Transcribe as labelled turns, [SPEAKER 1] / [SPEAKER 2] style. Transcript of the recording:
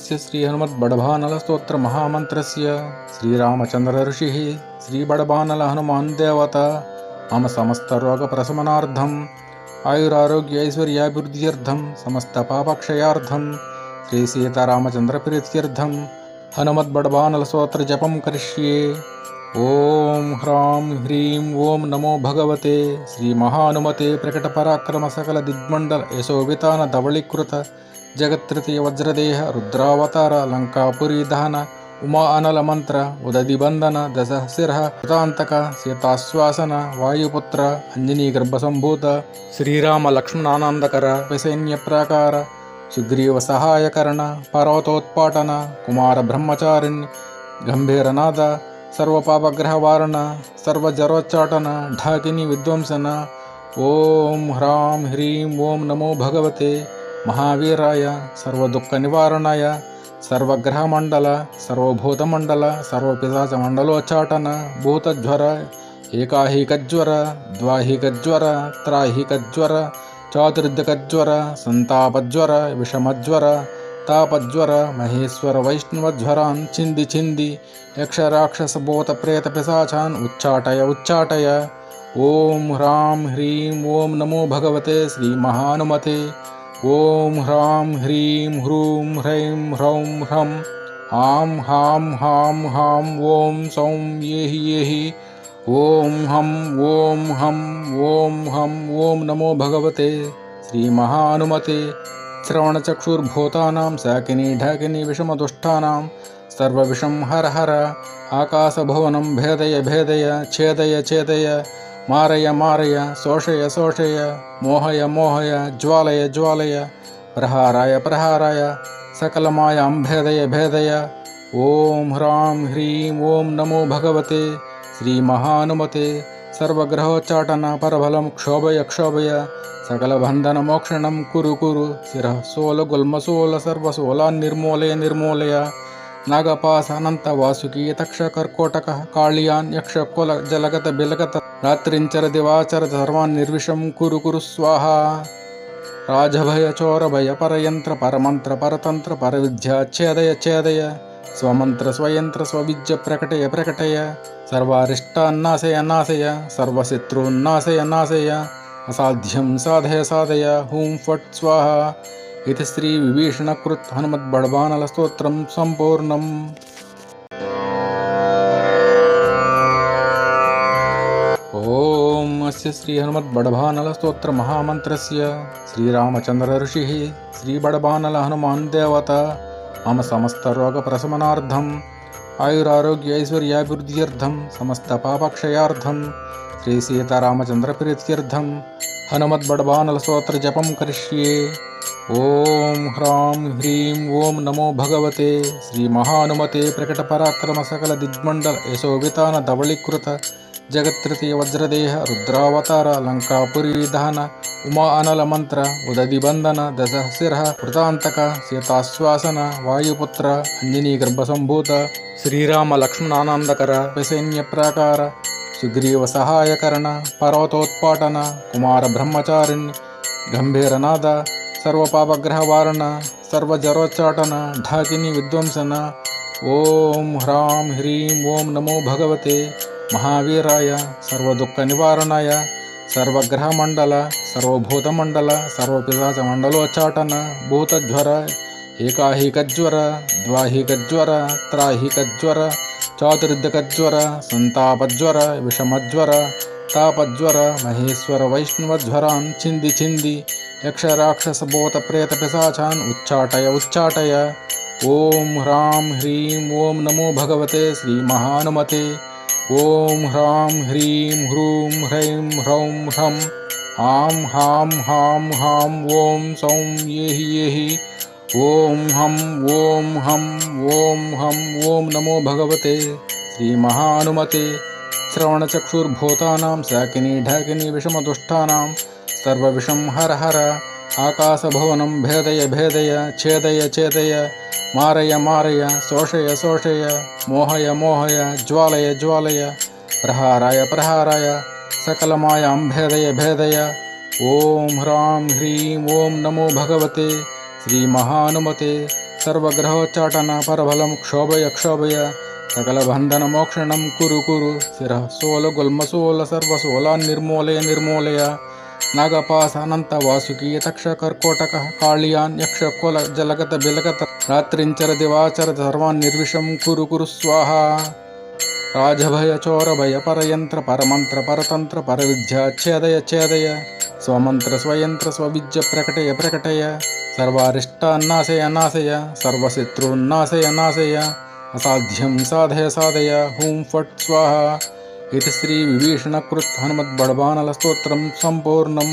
[SPEAKER 1] अस्य श्रीहनुमद्बडभानलस्तोत्रमहामन्त्रस्य श्रीरामचन्द्रऋषिः श्रीबडभानलहनुमान् देवता मम समस्तरोगप्रशमनार्थम् आयुरारोग्यैश्वर्याभिवृद्ध्यर्थं समस्तपापक्षयार्थं श्रीसीतारामचन्द्रप्रीत्यर्थं हनुमद्बडभानलस्तोत्रजपं करिष्ये। ओं ह्रां ह्रीं ओं नमो भगवते श्रीमहानुमते प्रकटपराक्रमसकलदिग्मण्डल यशोवितान धवलीकृत जगत्तृतीय वज्रदेह रुद्रावतार लंकापुरी दहन उमा अनल मंत्र उदधिबंधन दशशिरः कृतांतक सीताश्वासन वायुपुत्र अंजनी गर्भसंभूत श्रीराम लक्ष्मणानंदकर सैन्य प्राकार सुग्रीव सहायकरण पर्वतोत्पाटन कुमार ब्रह्मचारिण्य गंभीरनाद सर्वपापग्रहवारण सर्वजरोच्चाटन ढाकिनी विध्वंसन। ओं ह्रां ह्रीं ओं नमो भगवते महावीराय सर्वदुःखनिवारणाय सर्वग्रहमण्डल सर्वभूतमण्डल सर्वपिशाचमण्डलोच्चाटन भूतज्वर एकाहिकज्वर द्वाहिकज्वर त्राहिकज्वर चातुर्दिकज्वर संतापज्वर विषमज्वर तापज्वर महेश्वर वैष्णवज्वरान् छिंदि छिंदि यक्षराक्षसभूतप्रेतपिशाचान् उच्चाटय उच्चाटय। ओं ह्रां ह्रीं ओं नमो भगवते श्रीमहानुमते। ओं ह्रां ह्रीं ह्रूं ह्रैं ह्रौं ह्रं आं हां हां हां ओं सौं येहि येहि। ओं हं ओं हं ओं हं ओं नमो भगवते श्रीमहानुमते। श्रवणचक्षुर्भूतानां साकिनी ढाकिनी विषमदुष्टानां सर्वविषं हर हर आकाशभुवनं भेदय भेदय छेदय छेदय मारय मारय शोषय शोषय मोहय मोहय ज्वालय ज्वालय प्रहाराय प्रहाराय सकलमायां भेदय भेदय। ओं ह्रां ह्रीं ओं नमो भगवते श्रीमहानुमते। सर्वग्रहोच्चाटन परबलं क्षोभय क्षोभय सकलबन्धनमोक्षणं कुरु कुरु शिरः सोलगुल्मसोल सर्वसोलान् निर्मूलय निर्मूलय। नागपाश अनंत वासुकी तक्ष कर्कोटकः कालियान् यक्षकुल जलगत बिलगत रात्रिंचर दिवाचर सर्वान् निर्विषं कुरु कुरु स्वाहा। राजभय चोरभय परयंत्र परमंत्र परतंत्र परविद्या छेदय छेदय स्वमंत्र स्वयंत्र स्वविद्य प्रकटय प्रकटय सर्वारिष्टान्नाशय नाशय सर्वशत्रून्नाशय नाशय असाध्यं साधय साधय। हूं फट् स्वाहा। इति श्री विभीषणकृत हनुमद्बडभानलस्तोत्रं सम्पूर्णम्। ओम अस्य श्री हनुमद्बडभानलस्तोत्रमहामन्त्रस्य श्रीरामचन्द्रऋषिः श्रीबडभानलहनुमान् देवता मम समस्तरोगप्रशमनार्थम् आयुरारोग्यैश्वर्याभिवृद्ध्यर्थं समस्तपापक्षयार्थं श्रीसीतारामचन्द्रप्रीत्यर्थं हनुमद्बडभानलस्तोत्रजपं करिष्ये। ओं ह्रां ह्रीं ओं नमो भगवते श्रीमहानुमते प्रकटपराक्रमसकलदिग्मण्डल यशोवितान धवलीकृत जगत्तृतीय वज्रदेह रुद्रावतार लंकापुरी दहन उमा अनल मंत्र उदधिबंधन दशशिरः कृतांतक सीताश्वासन वायुपुत्र अंजनी गर्भसंभूत श्रीराम लक्ष्मणानंदकर सैन्य प्राकार सुग्रीव सहायकरण पर्वतोत्पाटन कुमार ब्रह्मचारिण्य गंभीरनाद सर्वपापग्रहवारण सर्वजरोच्चाटन ढाकिनी विध्वंसन। ओं ह्रां ह्रीं ओं नमो भगवते महावीराय सर्वदुःखनिवारणाय सर्वग्रहमण्डल सर्वभूतमण्डल सर्वपिशाचमण्डलोच्चाटन भूतज्वर एकाहिकज्वर द्वाहिकज्वर त्राहिकज्वर चातुर्दिकज्वर संतापज्वर विषमज्वर तापज्वर महेश्वर वैष्णवज्वरान् छिंदि छिंदि यक्षराक्षसभूतप्रेतपिशाचान् उच्चाटय उच्चाटय। ओं ह्रां ह्रीं ओं नमो भगवते श्रीमहानुमते। ओं ह्रां ह्रीं ह्रूं ह्रैं ह्रौं ह्रं आं हां हां हां ओं सौं येहि येहि। ओं हं ओं हं ओं हं ओं नमो भगवते श्रीमहानुमते। श्रवणचक्षुर्भूतानां साकिनी ढाकिनी विषमदुष्टानां सर्वविषं हर हर आकाशभुवनं भेदय भेदय छेदय छेदय मारय मारय शोषय शोषय मोहय मोहय ज्वालय ज्वालय प्रहाराय प्रहाराय सकलमायां भेदय भेदय। ओं ह्रां ह्रीं ओं नमो भगवते श्रीमहानुमते। सर्वग्रहोच्चाटन परबलं क्षोभय क्षोभय सकलबन्धनमोक्षणं कुरु कुरु शिरः सोलगुल्मसोल सर्वसोलान् निर्मूलय निर्मूलय नागपाशानन्त वासुकी तक्षकर्कोटकः काळियान् यक्षकोल जलगत बिलगत रात्रिञ्चर दिवाचर सर्वान् निर्विषं कुरु कुरु स्वाहा राजभय चोरभय परयन्त्र परमन्त्र परतन्त्र परविद्या छेदय छेदय स्वमन्त्र स्वयन्त्र स्वविद्य प्रकटय प्रकटय सर्वारिष्टान्नाशय नाशय सर्वशत्रून्नाशय नाशय असाध्यं साधय साधय हुं फट् स्वाहा इति श्री विभीषणकृत हनुमद्बड़वानल स्तोत्रम संपूर्णम्।